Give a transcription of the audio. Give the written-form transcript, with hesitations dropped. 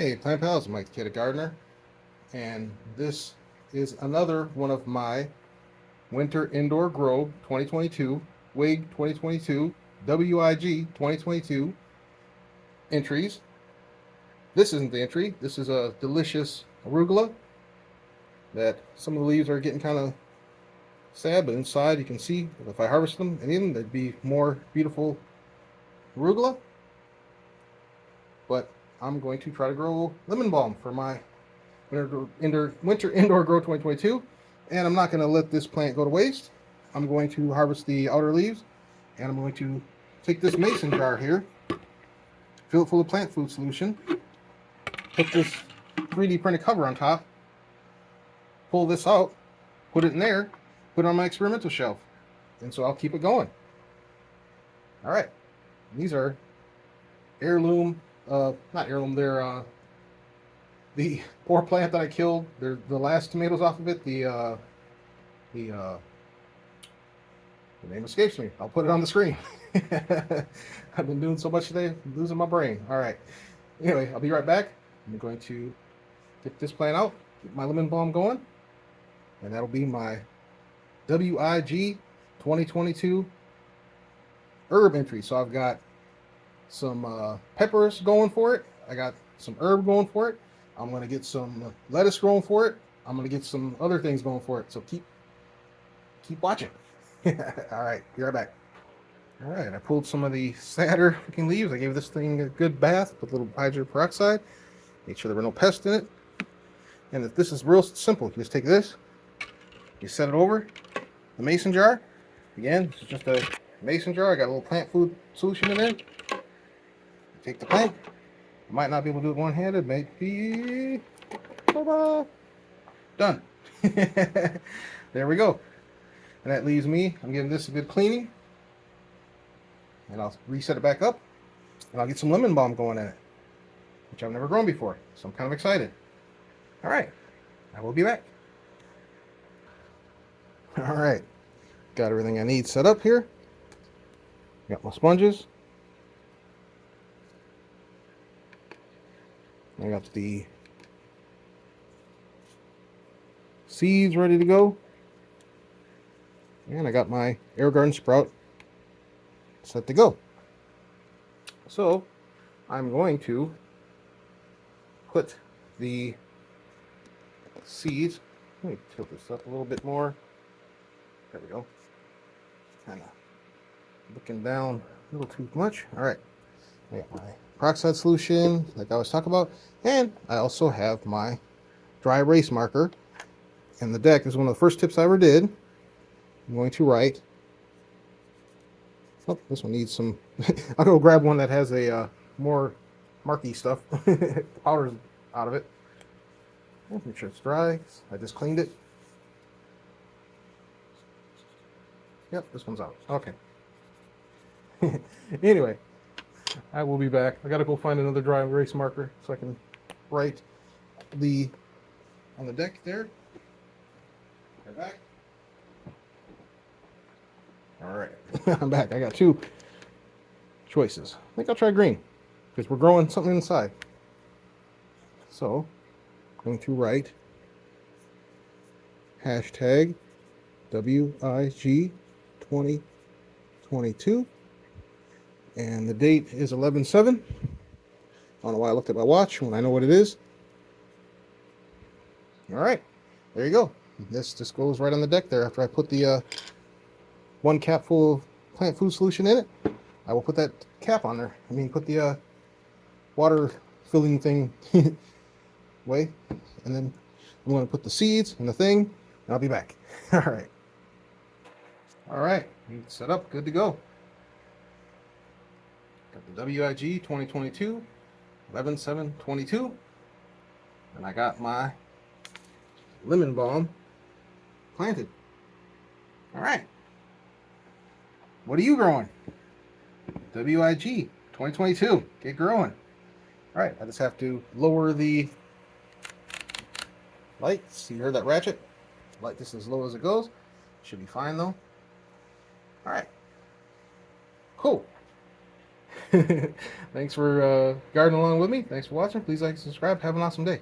Hey, plant pals, Mike the Gardener, and this is another one of my Winter Indoor Grow 2022, WIG 2022, WIG 2022 entries. This isn't the entry. This is a delicious arugula that some of the leaves are getting kind of sad, but inside you can see if I harvest them and eat them, there'd be more beautiful arugula. But I'm going to try to grow lemon balm for my Winter Indoor Grow 2022, and I'm not going to let this plant go to waste. I'm going to harvest the outer leaves, and I'm going to take this mason jar here, fill it full of plant food solution, put this 3D printed cover on top, pull this out, put it in there, put it on my experimental shelf, and so I'll keep it going. All right, these are heirloom, not heirloom, they're the poor plant that I killed. They're the last tomatoes off of it. The name escapes me. I'll put it on the screen. I've been doing so much today, I'm losing my brain. All right. Anyway, I'll be right back. I'm going to get this plant out, get my lemon balm going, and that'll be my WIG 2022 herb entry. So I've got some peppers going for it. I got some herb going for it. I'm going to get some lettuce growing for it. I'm going to get some other things going for it. So keep watching. All right, be right back. All right, I pulled some of the sadder looking leaves. I gave this thing a good bath with a little hydrogen peroxide. Make sure there were no pests in it. And if this is real simple, you just take this, you set it over the mason jar. Again, this is just a mason jar. I got a little plant food solution in there. Take the plant. I might not be able to do it one-handed. Maybe. Ta-da! Done. There we go. And that leaves me. I'm giving this a good cleaning. And I'll reset it back up. And I'll get some lemon balm going in it, which I've never grown before. So I'm kind of excited. All right. I will be back. All right. Got everything I need set up here. Got my sponges. I got the seeds ready to go. And I got my AeroGarden sprout set to go. So I'm going to put the seeds, let me tilt this up a little bit more. There we go. Kind of looking down a little too much. All right. I got my peroxide solution, like I was talking about, and I also have my dry erase marker. And the deck is one of the first tips I ever did. I'm going to write. Oh, this one needs some. I'll go grab one that has a more marky stuff, powders out of it. Make sure it's dry. I just cleaned it. Yep, this one's out. Okay. Anyway, I will be back. I gotta go find another dry erase marker so I can write on the deck there. Right back. All right, I'm back. I got two choices. I think I'll try green because we're growing something inside. So I'm going to write hashtag WIG 2022. And the date is 11/7. I don't know why I looked at my watch when I know what it is. All right, there you go. This just goes right on the deck there after I put the one cap full of plant food solution in it. I will put that cap on there. I mean, put the water filling thing away. And then I'm going to put the seeds in the thing, and I'll be back. All right. All right, set up, good to go. Got the WIG 2022, 11/7/22, and I got my lemon balm planted. All right. What are you growing? WIG 2022. Get growing. All right, I just have to lower the lights. You heard that ratchet? Light this as low as it goes. Should be fine though. All right. Cool. Thanks for gardening along with me. Thanks for watching. Please like and subscribe. Have an awesome day.